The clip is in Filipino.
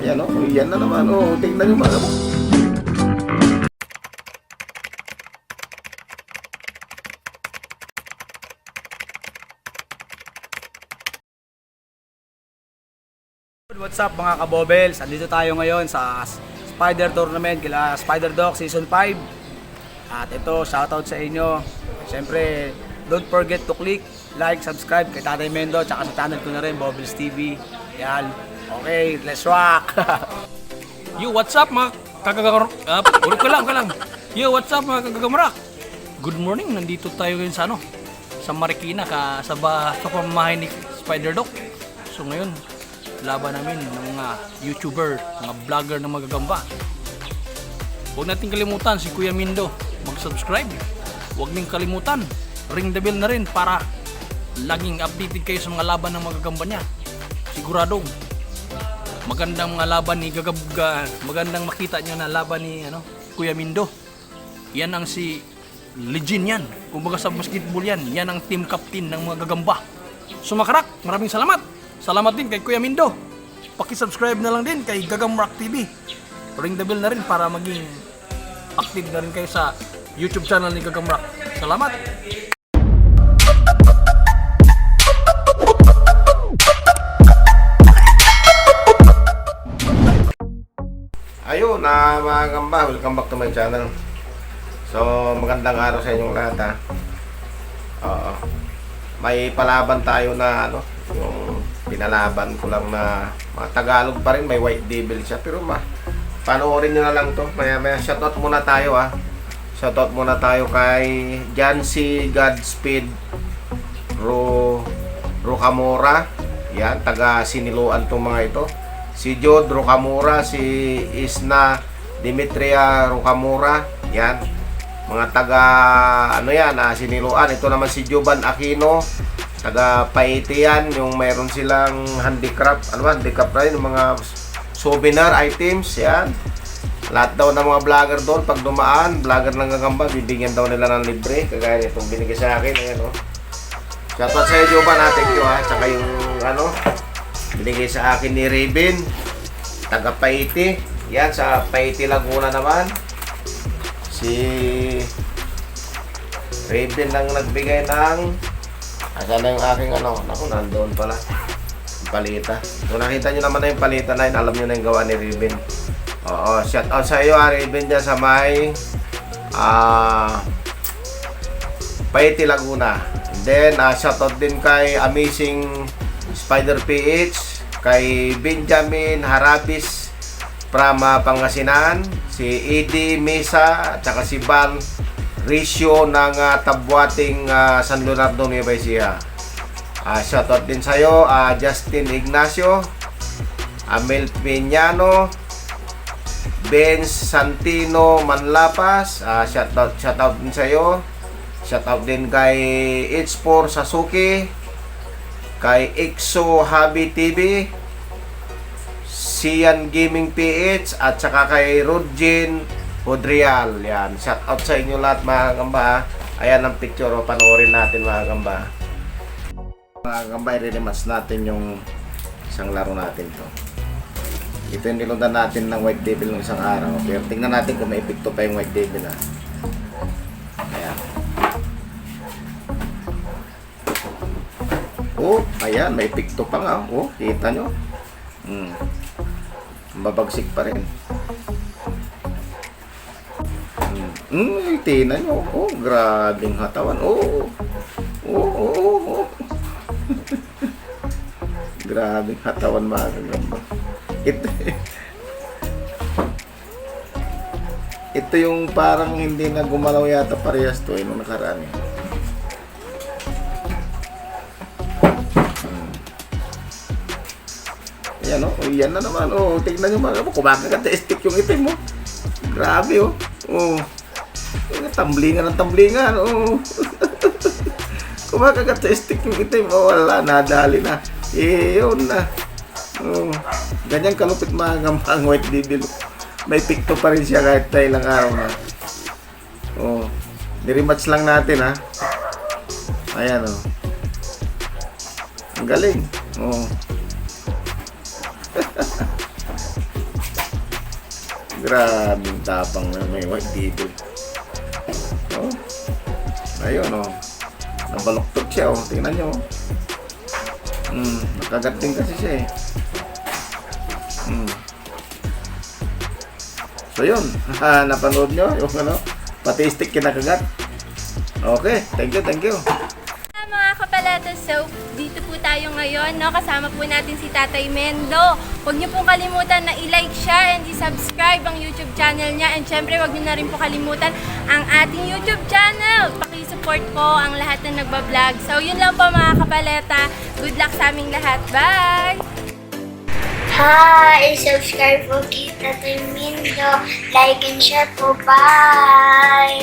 Yan o, yan na naman. O, tingnan nyo mga. What's up mga kabobels? Andito tayo ngayon sa Spider Tournament kila Spider Doc Season 5. At ito, shoutout sa inyo. Siyempre, don't forget to click, like, subscribe kay Tatay Mendo tsaka sa channel ko na rin, Bobbles TV. Yan. Okay, let's rock! Yo, what's up mga kagagamrak? Ulit ko lang. Yo, what's up mga kagagamrak? Good morning, nandito tayo ngayon sa sa Marikina, sa pamamahay ni Spider Doc. So ngayon, laban namin ng mga YouTuber, mga vlogger na magagamba. Huwag natin kalimutan si Kuya Mindo, mag-subscribe. Huwag niyong kalimutan, ring the bell na rin para laging updated kayo sa mga laban ng magagamba niya. Siguradong magandang mga laban ni magandang makita niyo na laban ni Kuya Mindo. Yan ang si legend yan. Kumbaga sa basketball yan, yan ang team captain ng mga gagamba. Sumakarak, maraming salamat. Salamat din kay Kuya Mindo. Paki-subscribe na lang din kay Gagamrak TV. Ring the bell na rin para maging active na rin kayo sa YouTube channel ni Gagamrak. Salamat. Ayun na mga gamba, welcome back to my channel. So magandang araw sa inyong lahat ha. May palaban tayo na yung pinalaban ko lang na mga Tagalog pa rin, may White Devil siya, pero panoorin nyo na lang to. Maya shoutout muna tayo ha. Shoutout muna tayo kay Jancy Godspeed Rocamora. Yan, taga Siniloan tong mga ito. Si Jod Rocamora, si Isna Dimitria Rocamora. Yan, mga taga Siniloan. Ito naman si Jovan Aquino, taga Paiti yan, yung mayroon silang handicraft, handicraft rin, yung mga souvenir items, yan. Lahat daw ng mga vlogger doon, pag dumaan, vlogger ng gagamba, bibigyan daw nila ng libre, kagaya nitong binigay sa akin, ayan o. Shoutout sa iyo, Jovan, thank you ha, tsaka yung binigay sa akin ni Raven, taga Paiti, yan, sa Paiti Laguna naman. Si Raven lang nagbigay ng asa na yung aking naku, nandoon pala yung palita. Kung nakita nyo naman na yung palita na yun, alam nyo na yung gawa ni Raven. Oo, shout out sa iyo Raven dyan sa may Paiti Laguna. And then shout out din kay Amazing Spider PH, kay Benjamin Harabis from Pangasinan, si Eddie Mesa at saka si Van Risio ng Tabuating San Leonardo, Nueva Ecija. Shoutout din sa'yo, Justin Ignacio, Amel Piñano, Benz Santino Manlapas. Shoutout din sa'yo. Shoutout din kay H4 Sasuke, kay Exo Habi TV, Sian Gaming PH, at saka kay Rodjin Hodrial. Yan, shout out sa inyo lahat mga gamba. Ayan ang picture, panoorin natin mga gamba. Mga gamba, i-rematch natin yung isang laro natin to. Ito yung nilundan natin ng White Devil ng isang araw. Pero tingnan natin kung may epekto pa yung White Devil ha. Ayan. Oh, ayan, may epekto pa nga. Oh, kita nyo. Mabagsik pa rin. Tingnan nyo. Oh, grabing hatawan. Oh. Grabing hatawan mga gamba. Ito yung parang hindi na gumalaw yata parehas to nung nakaraan. Yan o, yan na naman. Oh, tignan nyo mga gamba. Kumakagat-stick yung itim mo. Grabe oh. Oh. Tamblingan ng tamblingan. Oh. Kumakagat sa stick yung itim. Oh, wala, nadali na. Yun na. Oh. Ganyan kalupit mga gamba ang White Devil. May pikto pa rin siya kahit na ilang araw na. Oh. Nirematch lang natin ha. Ayan oh. Ang galing. Oh. Grabing tapang na may white dito. Oh. Ayun, oh. Nabaloktot siya, oh. Tingnan nyo, oh. Nakagat din kasi siya, eh. So, yun. Napanood nyo yung ano, pati stick kinakagat. Okay, thank you. Mga kapalato, so dito po tayo ngayon, no? Kasama po natin si Tatay Mendo. Huwag niyo pong kalimutan na i-like, share, and i-subscribe ang YouTube channel niya. And syempre, huwag niyo na rin po kalimutan ang ating YouTube channel. Paki-support po ang lahat na nagbablog. So, yun lang po mga kapaleta. Good luck sa aming lahat. Bye! Hi! Subscribe po kay Tatay Mindo. Like and share po. Bye!